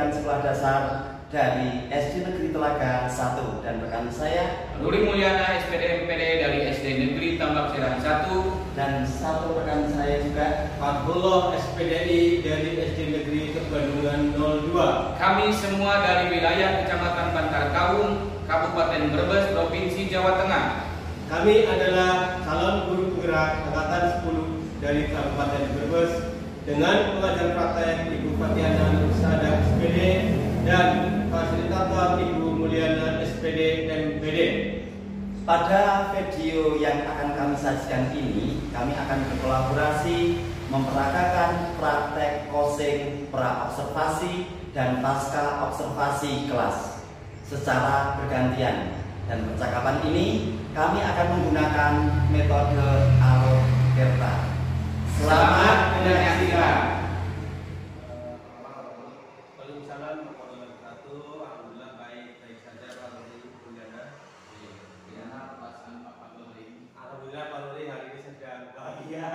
rekan sekolah dasar dari SD Negeri Telaga 1 dan rekan saya Nuri Mulyana SPD MPD dari SD Negeri Tambak Serahan 1 dan satu rekan saya juga Abdullah SPDI dari SD Negeri Kebandungan 02. Kami semua dari wilayah Kecamatan Bantar Kaung, Kabupaten Brebes, Provinsi Jawa Tengah. Kami adalah calon guru penggerak angkatan 10 dari Kabupaten Brebes dengan pengajar praktek Ibu Fatiana Nursadah SPD dan fasilitator Ibu Mulyana SPD MPD. Pada video yang akan kami sajikan ini, kami akan berkolaborasi memperagakan praktek kosing pra-observasi dan pasca observasi kelas secara bergantian. Dan percakapan ini kami akan menggunakan metode Alokerta. Selamat menyaksikan. Waalaikumsalam warahmatullahi wabarakatuh. Alhamdulillah baik saja Pak Nuri Mulyana. Alhamdulillah Pak Nuri hari ini sedang bahagia.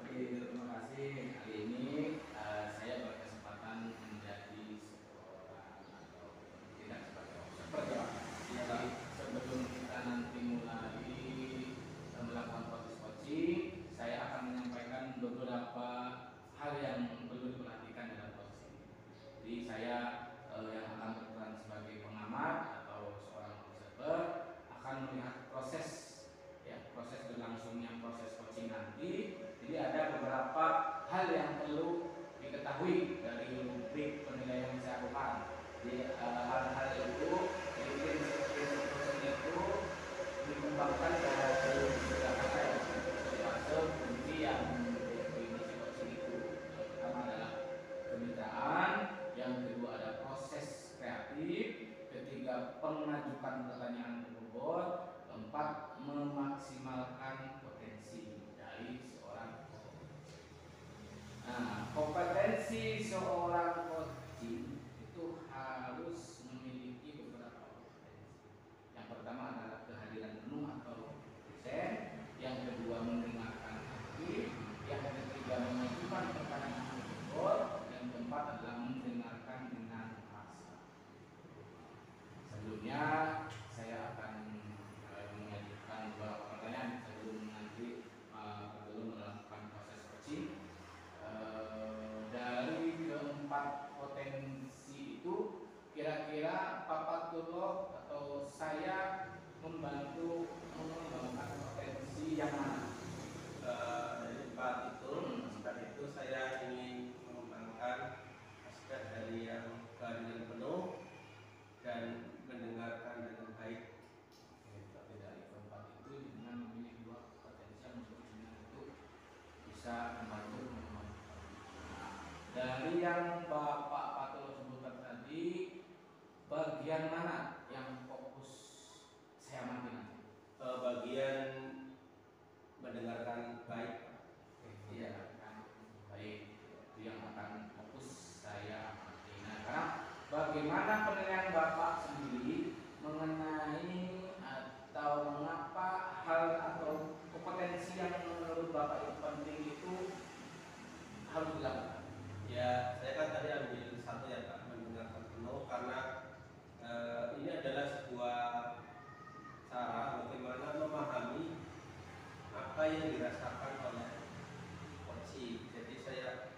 Terima kasih. Hari ini saya berkesempatan menjadi seorang atau tidak sebagai observer. Jadi sebelum kita nanti mulai melakukan proses coaching, saya akan menyampaikan beberapa hal yang perlu diperhatikan dalam proses ini. Jadi saya yang akan berperan sebagai pengamat atau seorang observer akan melihat proses berlangsungnya proses coaching nanti. Jadi ada beberapa hal yang perlu diketahui dari rubrik penilaian yang saya lakukan. Jadi hal-hal itu, jadi prinsip-prinsip itu dikembangkan dari beberapa fase kunci yang definisi coaching itu. Yang pertama adalah kemitraan, yang kedua ada proses kreatif, ketiga pengajukan pertanyaan berbobot, keempat memaksimalkan potensi dari seorang coach. Nah, kompetensi seorang coaching itu harus memiliki beberapa kompetensi. Yang pertama adalah kehadiran penuh atau dosen, yang kedua mendengarkan aktif, yang ketiga mengajukan pertanyaan berbobot, yang keempat adalah mendengarkan dengan rasa. Sebelumnya saya akan mengajukan beberapa pertanyaan sebelum nanti melakukan proses coaching. Dari keempat potensi itu, kira-kira Pak Patullah atau saya membantu mengembangkan potensi yang mana? Dari aspek itu saya ingin mengembangkan aspek dari yang kehadiran penuh dan mendengarkan dengan baik. Tapi dari keempat itu dengan memilih dua potensi yang menurutnya itu bisa membantu mengembangkan. Dari yang Bapak Patullah sebutkan tadi, bagian mana yang fokus saya amati nanti? Bagian mendengarkan baik. Iya, kan baik, itu yang akan fokus saya amati. Nah, karena bagaimana penilaian Bapak sendiri mengenai atau mengapa hal atau kompetensi yang menurut Bapak itu penting itu harus dilakukan? Ya, saya kan tadi ambil satu ya Pak, mendengarkan penuh karena ini adalah sebuah cara bagaimana memahami apa yang dirasakan oleh coaching. Jadi saya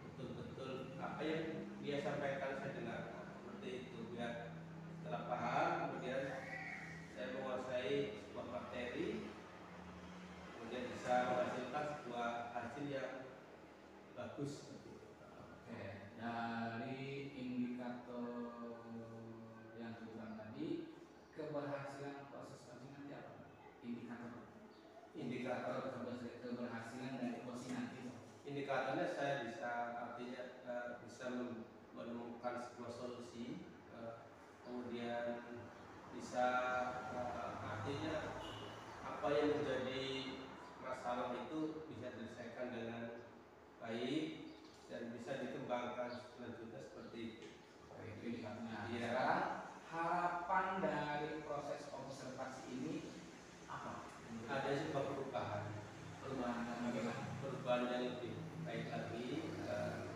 betul-betul apa yang dia sampaikan saya dengarkan seperti itu, biar setelah paham kemudian saya menguasai sebuah materi, kemudian bisa menghasilkan sebuah hasil yang bagus. Oke, dari indikator yang disebutkan tadi, keberhasilan proses coaching nanti apa? Indikator keberhasilan dari coaching nanti. Indikatornya saya bisa artinya bisa menemukan sebuah solusi, kemudian bisa artinya apa yang menjadi masalah itu bisa diselesaikan dengan baik dan bisa dikembangkan selanjutnya seperti itu. Itu indikatornya. Iya. Sekarang harapan dari proses observasi ini apa? Ada sebuah perubahan Perubahan bagaimana? perubahan yang lebih baik lagi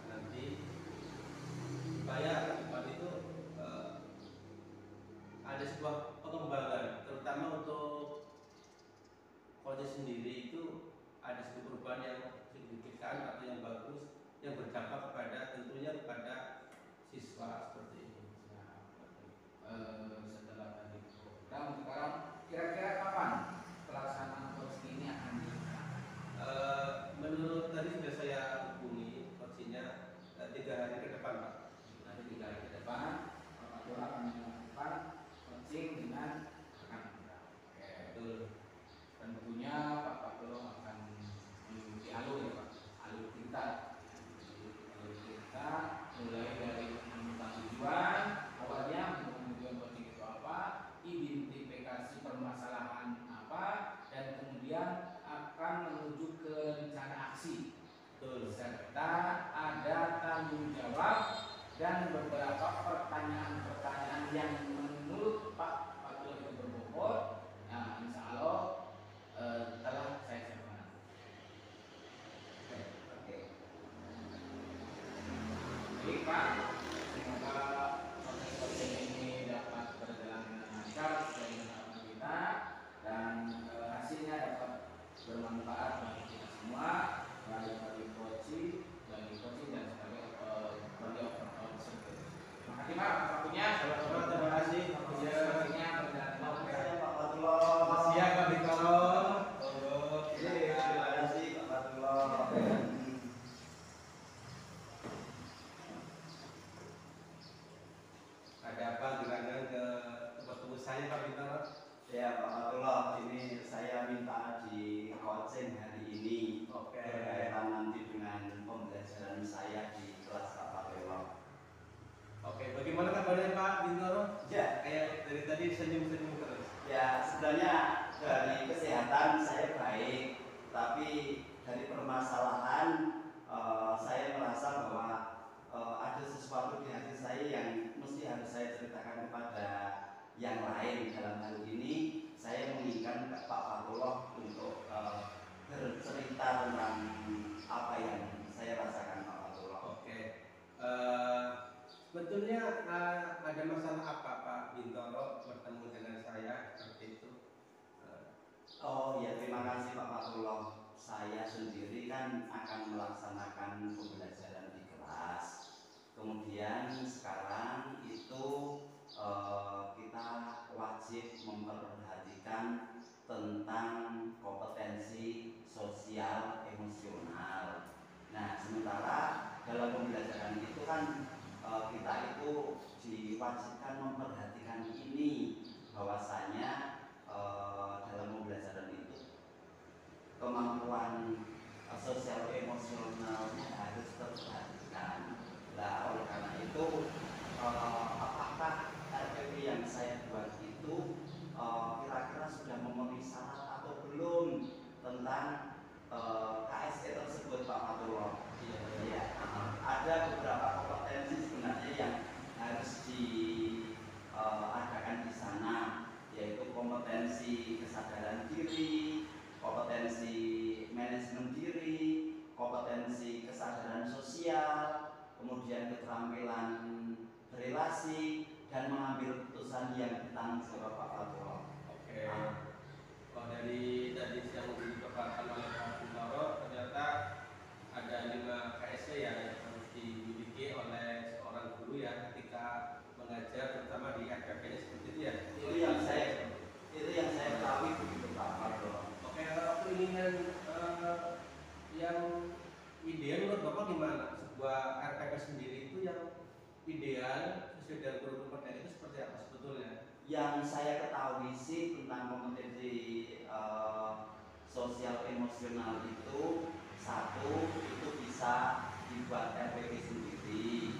nanti supaya sebuah pengembangan, terutama untuk proses sendiri itu ada sebuah perubahan yang signifikan atau yang bagus yang berdampak kepada tentunya kepada siswa seperti ini. Setelah tadi program, sekarang kira-kira kapan pelaksanaan coaching ini akan dilaksanakan? Menurut tadi sudah saya hubungi coachingnya 3 hari ke depan, Pak. Nanti 3 hari ke depan, Pak Fatul akan melakukan coaching dengan rekan kita. Oke. Betul. Dan tentunya Pak Fatul akan mengikuti alur ya Pak, alur kita. Alur kita mulai dari menentukan tujuan, awalnya tujuan coaching itu apa, identifikasi permasalahan apa, dan kemudian akan menuju ke rencana aksi. Betul. Serta ada tanggung jawab dan beberapa pertanyaan-pertanyaan yang menurut Pak Fatul itu berbobot. Nah, insya Allah telah saya siapkan. Oke. Baik Pak, semoga proses coaching ini dapat berjalan dengan lancar sesuai dengan harapan kita dan hasilnya dapat bermanfaat bagi kita semua, bagi coaching dan sebagai bagi operator tersebut. Terima kasih Pak atas waktunya. Terima kasih. Selanjutnya berjalan Terima dengan kasih Pak Fatullah. Siap, Pak Bintoro. Terima kasih Pak Fatullah. Ada apa gerangan ke tempat tunggu saya, Pak Bintoro? Ya Pak Fatullah, ini saya minta di coaching hari ini berkaitan nanti dengan pembelajaran saya di kelas Pak Fatullah. Oke, bagaimana kabarnya Pak Bintoro? Ya, Kayak dari tadi senyum-senyum terus. ya sebenarnya dari kesehatan saya baik, tapi dari permasalahan saya merasa bahwa ada sesuatu di hati saya yang mesti harus saya ceritakan kepada yang lain. Dalam hal ini saya menginginkan Pak Fatullah untuk bercerita tentang apa yang saya rasakan Pak Fatullah. Oke. Sebetulnya ada masalah apa Pak Bintoro bertemu dengan saya seperti itu? Oh ya, terima kasih Pak Fatullah. Saya sendiri kan akan melaksanakan pembelajaran di kelas. Kemudian sekarang itu kita wajib memperhatikan tentang kompetensi sosial emosional. Nah, sementara dalam pembelajaran itu kan kita itu diwajibkan memperhatikan ini, bahwasanya dalam pembelajaran itu kemampuan sosial emosionalnya harus terperhatikan. Nah, oleh karena itu apakah RPP yang saya buat itu kira-kira sudah memenuhi syarat atau belum tentang KSE tersebut Pak Fatullah? Ya, ada beberapa kompetensi sebenarnya yang harus diadakan di sana, yaitu kompetensi kesadaran diri, kompetensi manajemen diri, kompetensi kesadaran sosial, kemudian keterampilan berelasi dan mengambil keputusan yang bertanggung jawab Pak Fatullah. Oke. Kalau dari tadi yang dipaparkan oleh Pak Bintoro, ternyata ada 5 KSE yang harus dimiliki oleh seorang guru ya ketika mengajar, terutama di RPP seperti itu ya. Itu yang saya ketahui begitu Pak Fatullah. Oke, kalau keinginan yang ideal menurut Bapak gimana? Sebuah RPP sendiri itu yang ideal sesuai dengan kurikulum Merdeka itu seperti apa sebetulnya? Yang saya ketahui sih tentang kompetensi sosial emosional itu, satu itu bisa dibuat RPP sendiri.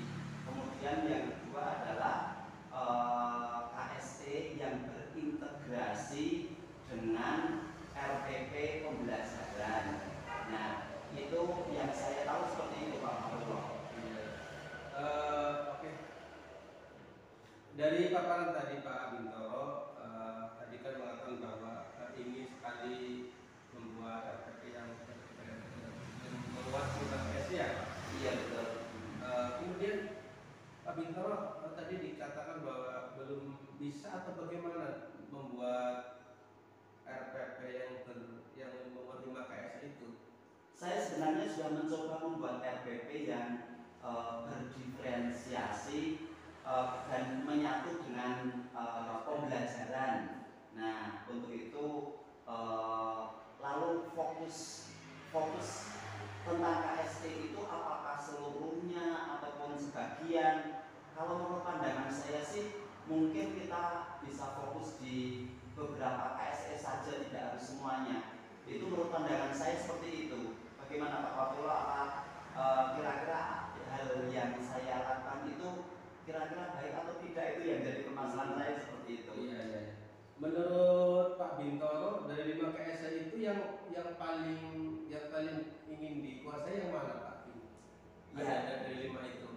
Kemudian yang kedua adalah KSE yang berintegrasi dengan RPP pembelajaran. Nah, itu yang saya tahu seperti itu Pak Fatullah. Oke. Dari paparan tadi Pak Bintoro, tadi kan mengatakan bahwa ingin sekali membuat RPP yang membuat program KSE ya Pak? Iya betul. Kemudian Pak Bintoro tadi dikatakan bahwa belum bisa atau bagaimana membuat RPP yang menerima KSA itu? Saya sebenarnya sudah mencoba membuat RPP yang berdiferensiasi dan menyatu dengan pembelajaran. Nah, untuk itu lalu fokus tentang KSE itu apakah seluruhnya ataupun sebagian? Kalau menurut pandangan saya sih mungkin kita bisa fokus di beberapa KSE saja, tidak harus semuanya. Itu menurut pandangan saya seperti itu. Bagaimana Pak Fatullah, apa kira-kira hal yang saya lakukan itu kira-kira baik atau tidak, itu yang jadi permasalahan saya seperti itu. Iya, iya. Menurut Pak Bintoro, dari 5 KSA itu yang paling ingin dikuasai yang mana Pak? Ya, dari 5 itu.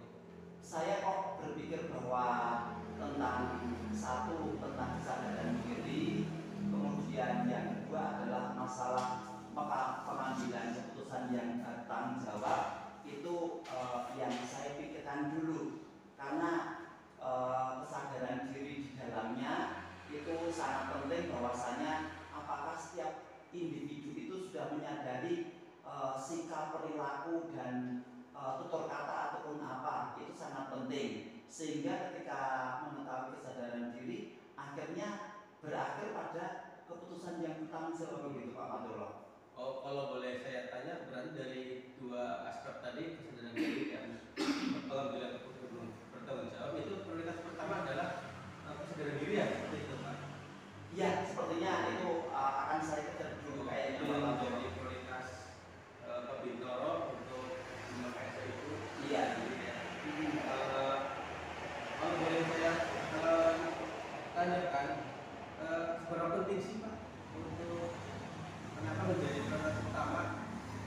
saya kok berpikir bahwa tentang satu tentang kesadaran diri, kemudian yang kedua adalah masalah pengambilan keputusan yang bertanggung jawab, itu yang saya pikirkan dulu, karena kesadaran diri di dalamnya itu sangat penting, bahwasanya apakah setiap individu itu sudah menyadari sikap, perilaku, dan tutur kata ataupun apa, itu sangat penting, sehingga ketika mengetahui kesadaran diri akhirnya berakhir pada keputusan yang bertanggung jawab, begitu Pak Fatullah. Oh, kalau boleh saya tanya, berarti dari 2 aspek tadi, kesadaran diri dan pengambilan keputusan bertanggung jawab, itu prioritas pertama adalah kesadaran diri ya, seperti itu Pak? Ya, sepertinya itu akan saya kejar dulu kayaknya Itu Pak yang Fatullah. menjadi prioritas Pak Bintoro untuk 5 KSA itu. Iya. Kalau boleh saya tanyakan, seberapa penting sih Pak untuk kenapa menjadi prioritas utama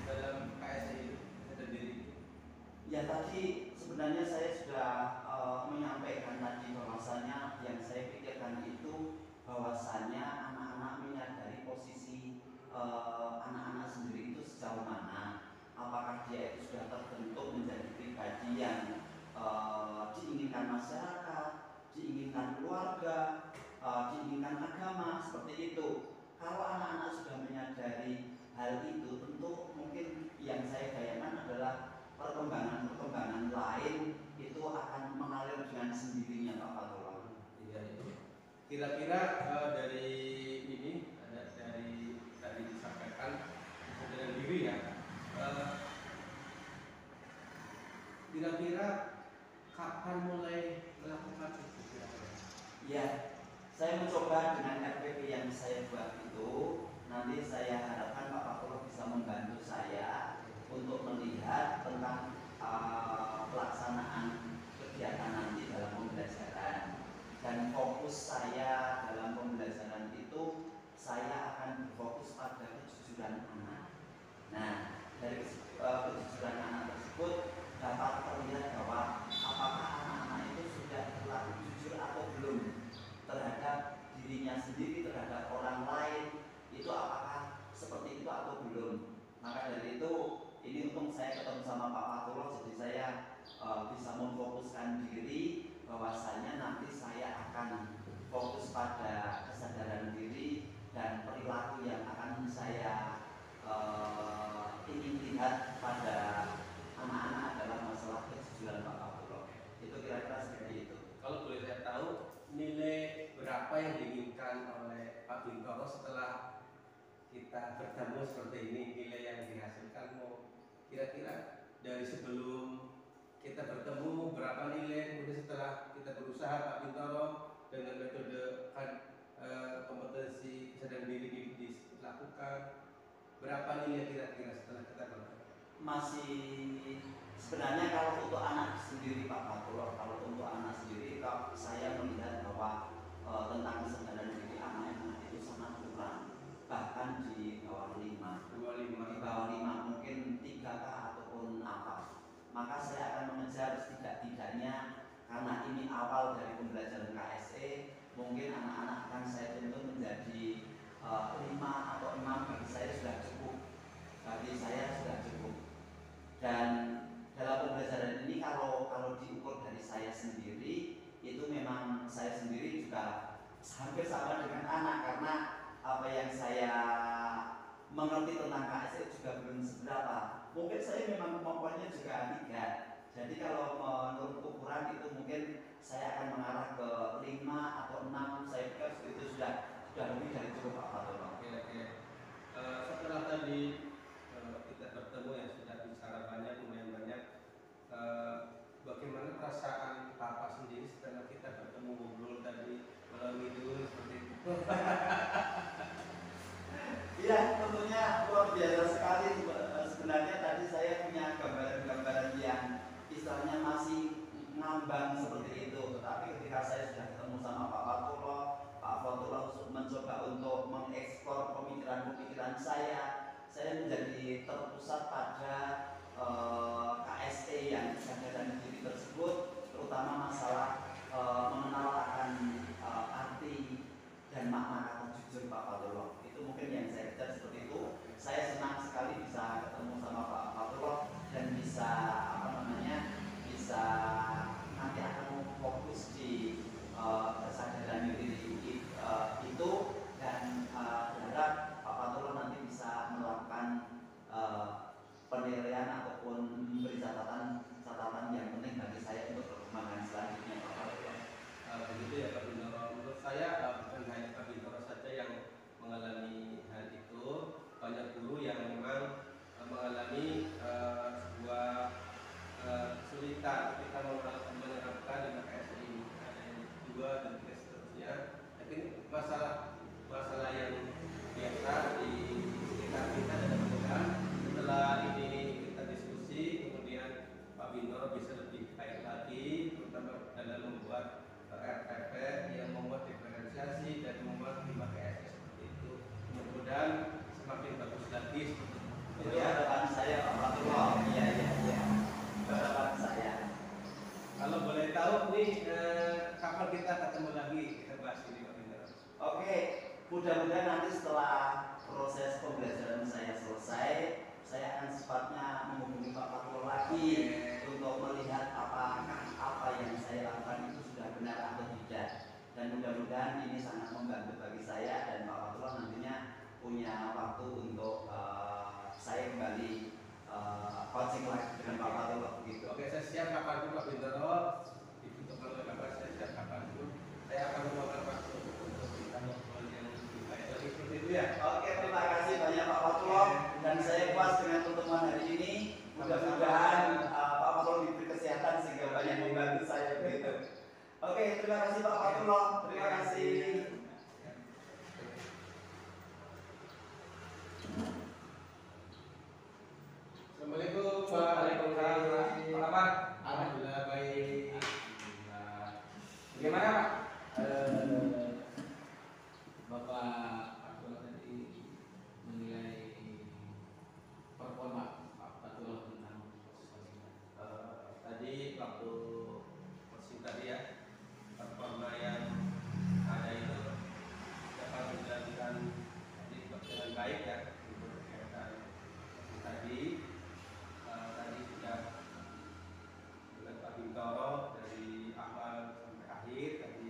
dalam KSA itu sendiri? Ya, tadi sebenarnya saya sudah menyampaikan tadi bahwasanya yang saya pikirkan itu bahwasanya anak-anak menyadari posisi anak-anak sendiri itu sejauh mana, apakah dia itu sudah terbentuk menjadi pribadi yang diinginkan masyarakat, diinginkan keluarga, diinginkan agama, seperti itu. Kalau anak-anak sudah menyadari hal itu, tentu mungkin yang saya bayangkan adalah perkembangan lain itu akan mengalir dengan sendirinya Pak Fatullah. Iya, iya. Kira-kira dari ini dari tadi disampaikan kesadaran diri ya. Kira-kira kapan mulai melakukan itu kira-kira? Ya, saya mencoba dengan RPP yang saya buat itu. Nanti saya harapkan Pak Fatullah bisa membantu saya untuk melihat tentang pelaksanaan kegiatan nanti dalam pembelajaran. Dan fokus saya dalam pembelajaran itu, saya akan berfokus pada kejujuran anak. Nah, dari kejujuran anak tersebut dapat terlihat bahwa apakah anak-anak itu sudah berlaku jujur atau belum terhadap dirinya sendiri, terhadap orang lain, itu apakah seperti itu atau belum. Maka dari itu, ini untung saya ketemu sama Pak Fatullah, jadi saya bisa memfokuskan diri bahwasanya nanti saya akan fokus pada kesadaran diri dan perilaku yang akan saya ingin lihat pada anak-anak adalah masalah kejujuran Pak Fatullah. Itu kira-kira seperti itu. Kalau boleh saya tahu, nilai berapa yang diinginkan oleh Pak Bintoro setelah kita bertemu seperti ini, nilai yang dihasilkan mau kira-kira dari sebelum kita bertemu berapa nilai, kemudian setelah kita berusaha Pak Bintoro dengan metode kompetensi kesadaran diri dilakukan, berapa nilai kira-kira setelah kita bertemu? Masih sebenarnya kalau untuk anak sendiri Pak Fatullah, kalau untuk anak sendiri, kalau saya melihat bahwa tentang kesadaran diri anak-anak itu sangat kurang, bahkan di bawah 5, di bawah 5 mungkin 3K ataupun apa. Maka saya akan mengejar setidak-tidaknya, karena ini awal dari pembelajaran KSE, mungkin anak-anak akan saya tuntut menjadi 5 atau 6, bagi saya sudah cukup. Bagi saya sudah cukup. Dan dalam pembelajaran ini kalau diukur dari saya sendiri, itu memang saya sendiri juga hampir sama dengan anak, karena apa yang saya mengerti tentang KSE juga belum seberapa. Mungkin saya memang kemampuannya juga 3. Jadi kalau menurut ukuran itu mungkin saya akan mengarah ke 5 atau 6. Saya pikir itu sudah lebih dari cukup Pak Fatul. Oke. Setelah tadi kita bertemu yang sudah bicara banyak, lumayan banyak, bagaimana perasaan Bapak sendiri setelah kita bertemu ngobrol tadi malam itu seperti itu? Iya, tentunya luar biasa sekali. Sebenarnya tadi saya punya gambaran-gambaran yang istilahnya masih ngambang seperti itu. Tetapi ketika saya sudah ketemu sama Pak Fatullah mencoba untuk mengeksplor pemikiran-pemikiran saya menjadi terpusat pada KSE yang ada dalam diri tersebut, terutama masalah mengenal akan arti dan makna kata jujur Pak Fatullah. Itu mungkin yang saya kejar seperti itu. Saya senang sekali bisa ketemu sama Pak Fatullah dan bisa bisa nanti akan fokus di kesadaran diri itu, dan berharap Pak Fatullah nanti bisa melakukan penilaian ataupun memberi catatan yang penting bagi saya untuk perkembangan selanjutnya Pak Fatullah. Begitu ya Pak Bintoro. Menurut saya bukan hanya Pak Bintoro saja yang mengalami hal itu, banyak guru yang memang mengalami sebuah kesulitan ketika menerapkan di KSE ini. Ada yang 2 dan 3 seterusnya. Tapi masalah yang biasa di sekitar kita, dan mudah-mudahan setelah ini kita diskusi, kemudian Pak Bintoro bisa lebih baik lagi, terutama dalam membuat RPP yang membuat diferensiasi dan membuat lima KSE seperti itu. Mudah-mudahan semakin bagus lagi seperti itu. Itu harapan saya Pak Fatullah. Iya. Harapan saya. Kalau boleh tahu nih kapan kita ketemu lagi kita bahas ini Pak Bintoro? Oke, mudah-mudahan nanti setelah proses pembelajaran saya selesai, saya akan secepatnya menghubungi Pak Fatullah lagi untuk melihat apakah apa yang saya lakukan itu sudah benar atau tidak. Dan mudah-mudahan ini sangat membantu bagi saya, dan Pak Fatullah nantinya punya waktu untuk saya kembali coaching lagi dengan Pak Fatullah begitu. Oke, saya siap kapanpun Pak Bintoro, dibutuhkan oleh Bapak, saya siap kapanpun. Saya akan meluangkan waktu untuk kita ngobrol yang lebih baik lagi seperti itu ya. Oke, terima kasih banyak Pak Fatullah, dan saya puas dengan pertemuan hari ini. Mudah-mudahan Pak Fatullah diberi kesehatan sehingga banyak membantu saya begitu. Oke, terima kasih Pak Fatullah. Terima kasih. Assalamualaikum Pak. Waalaikumsalam. Apa kabar? Alhamdulillah baik. Alhamdulillah. Bagaimana Pak? Bapak Fatullah tadi menilai performa Pak Fatullah tentang Tadi waktu posisi tadi ya, performa yang ada itu dapat dijalankan dengan baik ya untuk kegiatan tadi. Tadi sudah dengan Pak Bintoro dari awal sampai akhir tadi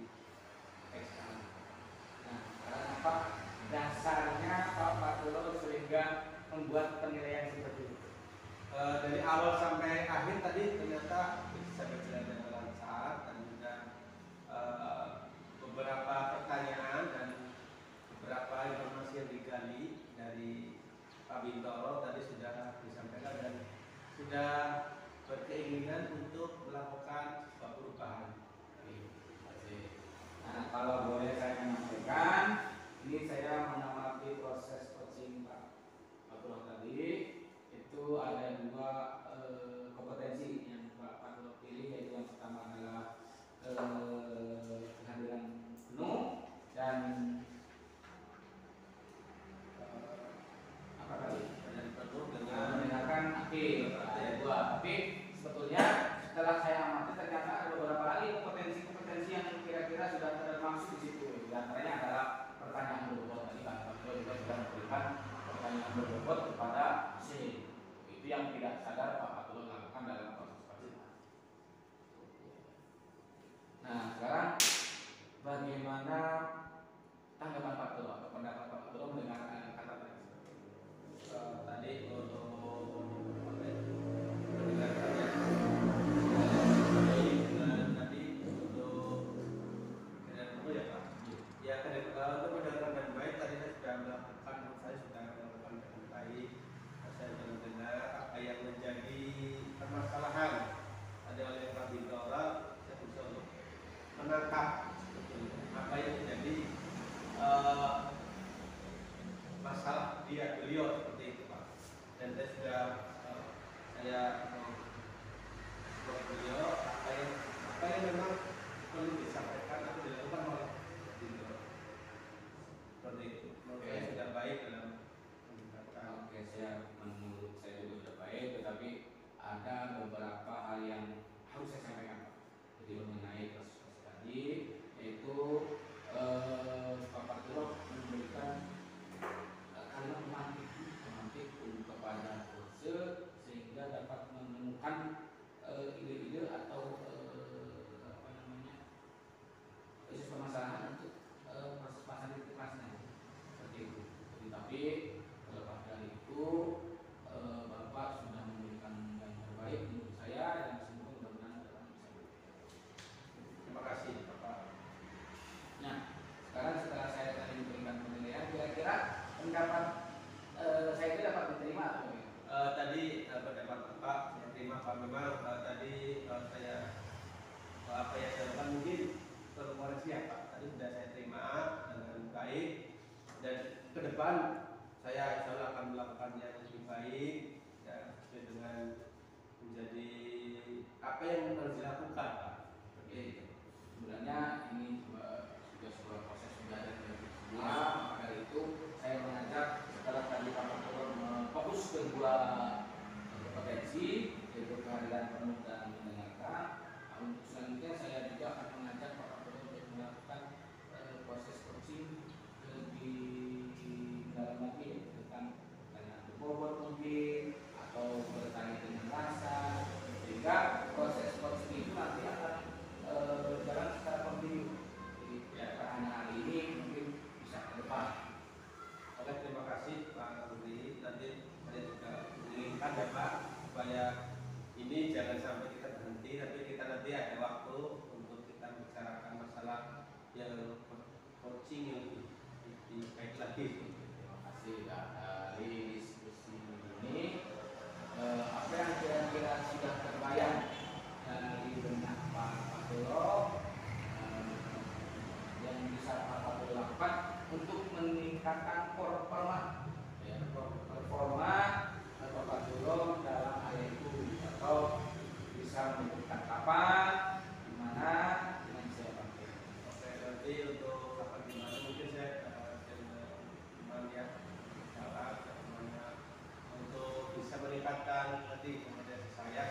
Pak, untuk meningkatkan performa Bapak Guru dalam hal itu, atau bisa menyebutkan kapan, di mana, dengan siapa. Oke, nanti untuk kapan di mana mungkin saya teman ya salah bagaimana untuk bisa meningkatkan nanti kompetensi saya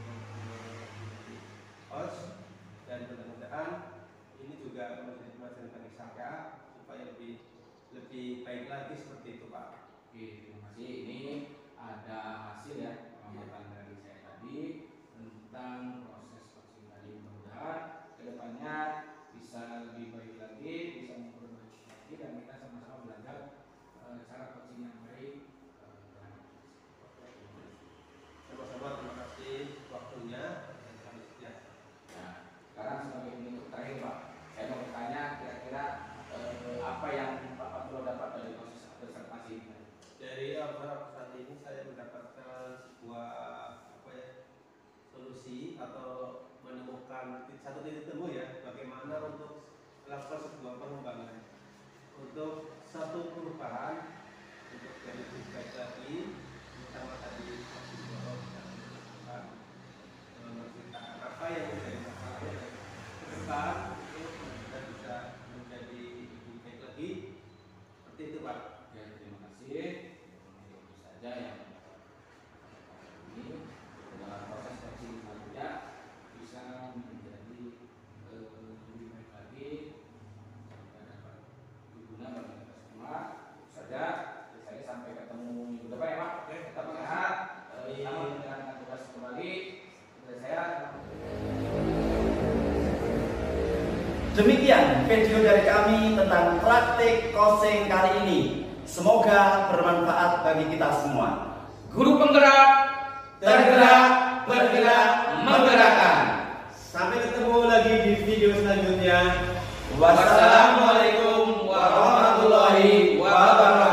untuk host, dan mudah-mudahan ini juga menjadi pelajaran bagi saya supaya lebih baik lagi seperti itu, Pak. Oke, terima kasih. Ini ada hasil ya pengamatan dari saya tadi tentang proses vaksin tadi. Mudah-mudahan kedepannya bisa lebih baik lagi, bisa memperbaiki lagi, dan kita sama-sama belajar cara vaksin yang baik. Sama-sama, terima kasih waktunya. Ya. Nah, sekarang sebagai penutup terakhir Pak, saya mau bertanya kira-kira apa yang Pak Abdul dapat dari proses observasi ini? Dari observasi saat ini saya mendapatkan sebuah solusi atau menemukan satu titik temu ya, bagaimana untuk melakukan sebuah pengembangan untuk satu perubahan untuk dari baik lagi, terutama tadi menceritakan apa yang menjadi masalahnya ke depan untuk kita bisa menjadi lebih baik lagi seperti itu, Pak. Ya, terima kasih. Itu saja yang ini dalam proses vaksin selanjutnya bisa menjadi lebih baik lagi, kita dapat berguna bagi kita semua. Itu saja. Saya sampai ketemu minggu depan ya Pak. Oke, Tetap sehat. Selamat menjalankan tugas kembali. Dari saya. Demikian video dari kami tentang praktik coaching kali ini. Semoga bermanfaat bagi kita semua. Guru penggerak, tergerak, bergerak, menggerakkan. Sampai ketemu lagi di video selanjutnya. Wassalamualaikum warahmatullahi wabarakatuh.